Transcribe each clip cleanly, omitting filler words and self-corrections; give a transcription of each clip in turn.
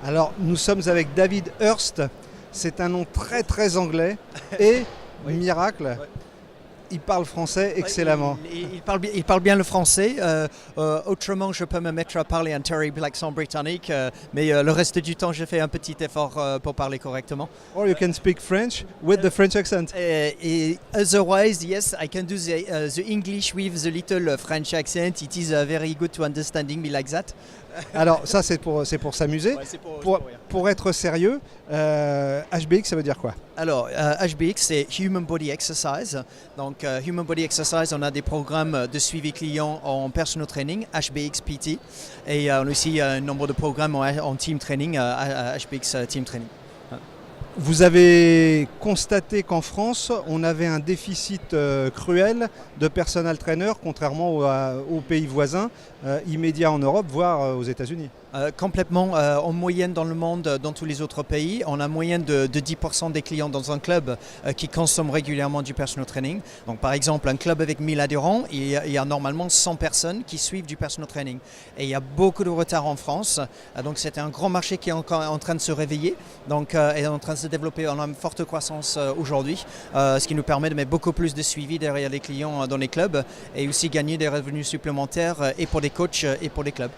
Alors, nous sommes avec David Hurst. C'est un nom très très anglais et Oui. miracle, Ouais. il parle français excellemment. Il parle bien le français. Autrement, je peux me mettre à parler un terrible accent britannique, mais le reste du temps, je fais un petit effort pour parler correctement. Or you can speak French with the French accent. Otherwise, yes, I can do the English with the little French accent. It is very good to understanding me like that. Alors ça c'est pour s'amuser. Ouais, c'est Pour être sérieux, HBX ça veut dire quoi? Alors, HBX, c'est Human Body Exercise. Donc, Human Body Exercise, on a des programmes de suivi client en personal training, HBX PT. Et on a aussi un nombre de programmes en team training, HBX Team Training. Vous avez constaté qu'en France, on avait un déficit cruel de personal trainer, contrairement aux pays voisins, immédiats en Europe, voire aux États-Unis. Complètement, en moyenne dans le monde, dans tous les autres pays, on a une moyenne de 10% des clients dans un club qui consomment régulièrement du personal training. Donc par exemple, un club avec 1000 adhérents, il y a normalement 100 personnes qui suivent du personal training. Et il y a beaucoup de retard en France, donc c'est un grand marché qui est encore en train de se réveiller, donc est en train de se développer. On a une forte croissance aujourd'hui, ce qui nous permet de mettre beaucoup plus de suivi derrière les clients dans les clubs et aussi gagner des revenus supplémentaires et pour les coachs et pour les clubs.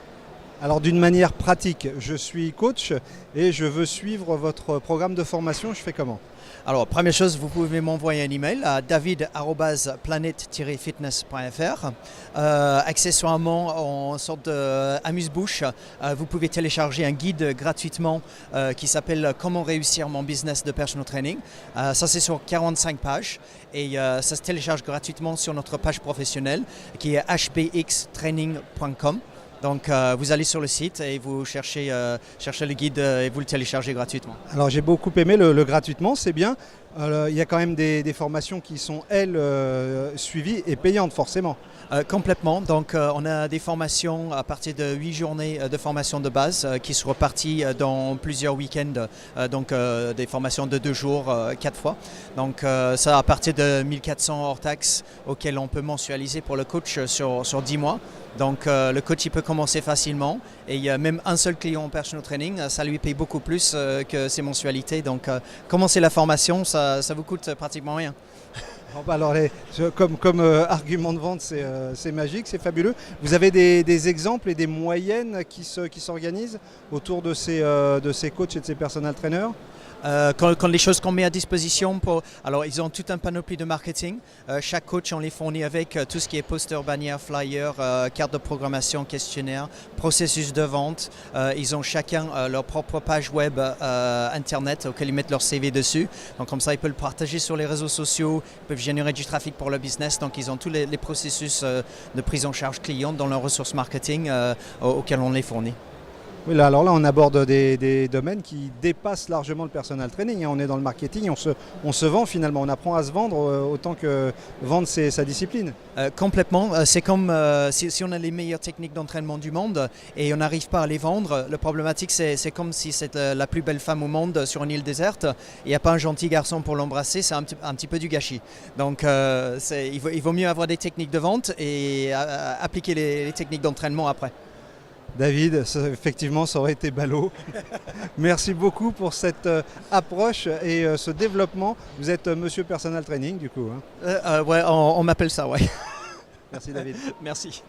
Alors d'une manière pratique, je suis coach et je veux suivre votre programme de formation, je fais comment? Alors, première chose, vous pouvez m'envoyer un email à david@planet-fitness.fr. Accessoirement, en sorte d'amuse-bouche, vous pouvez télécharger un guide gratuitement qui s'appelle Comment réussir mon business de personal training. Ça, c'est sur 45 pages et ça se télécharge gratuitement sur notre page professionnelle qui est hbxtraining.com. Donc vous allez sur le site et vous cherchez le guide et vous le téléchargez gratuitement. Alors j'ai beaucoup aimé le gratuitement, c'est bien. Il y a quand même des formations qui sont, elles, suivies et payantes forcément. Complètement. Donc on a des formations à partir de 8 journées de formation de base qui sont reparties dans plusieurs week-ends. Donc des formations de 2 jours, 4 fois. Donc ça à partir de 1400 hors taxes auxquels on peut mensualiser pour le coach sur 10 mois. Donc le coach il peut commencer facilement et il y a même un seul client en personal training, ça lui paye beaucoup plus que ses mensualités. Donc commencer la formation, ça vous coûte pratiquement rien. Alors comme argument de vente, c'est magique, c'est fabuleux. Vous avez des exemples et des moyennes qui s'organisent autour de ces coachs et de ces personal trainers? Quand les choses qu'on met à disposition, alors ils ont tout un panoplie de marketing. Chaque coach, on les fournit avec tout ce qui est poster, bannière, flyer, carte de programmation, questionnaire, processus de vente. Ils ont chacun leur propre page web internet auquel ils mettent leur CV dessus. Donc comme ça, ils peuvent le partager sur les réseaux sociaux, ils peuvent générer du trafic pour le business. Donc ils ont tous les processus de prise en charge client dans leurs ressources marketing auxquels on les fournit. Oui, alors là, on aborde des domaines qui dépassent largement le personal training. On est dans le marketing, on se vend finalement, on apprend à se vendre autant que vendre sa discipline. Complètement, c'est comme si on a les meilleures techniques d'entraînement du monde et on n'arrive pas à les vendre. Le problématique, c'est comme si c'était la plus belle femme au monde sur une île déserte. Il n'y a pas un gentil garçon pour l'embrasser, c'est un petit peu du gâchis. Donc il vaut mieux avoir des techniques de vente et appliquer les techniques d'entraînement après. David, effectivement, ça aurait été ballot. Merci beaucoup pour cette approche et ce développement. Vous êtes monsieur personal training du coup. Ouais, on m'appelle ça, ouais. Merci David. Merci.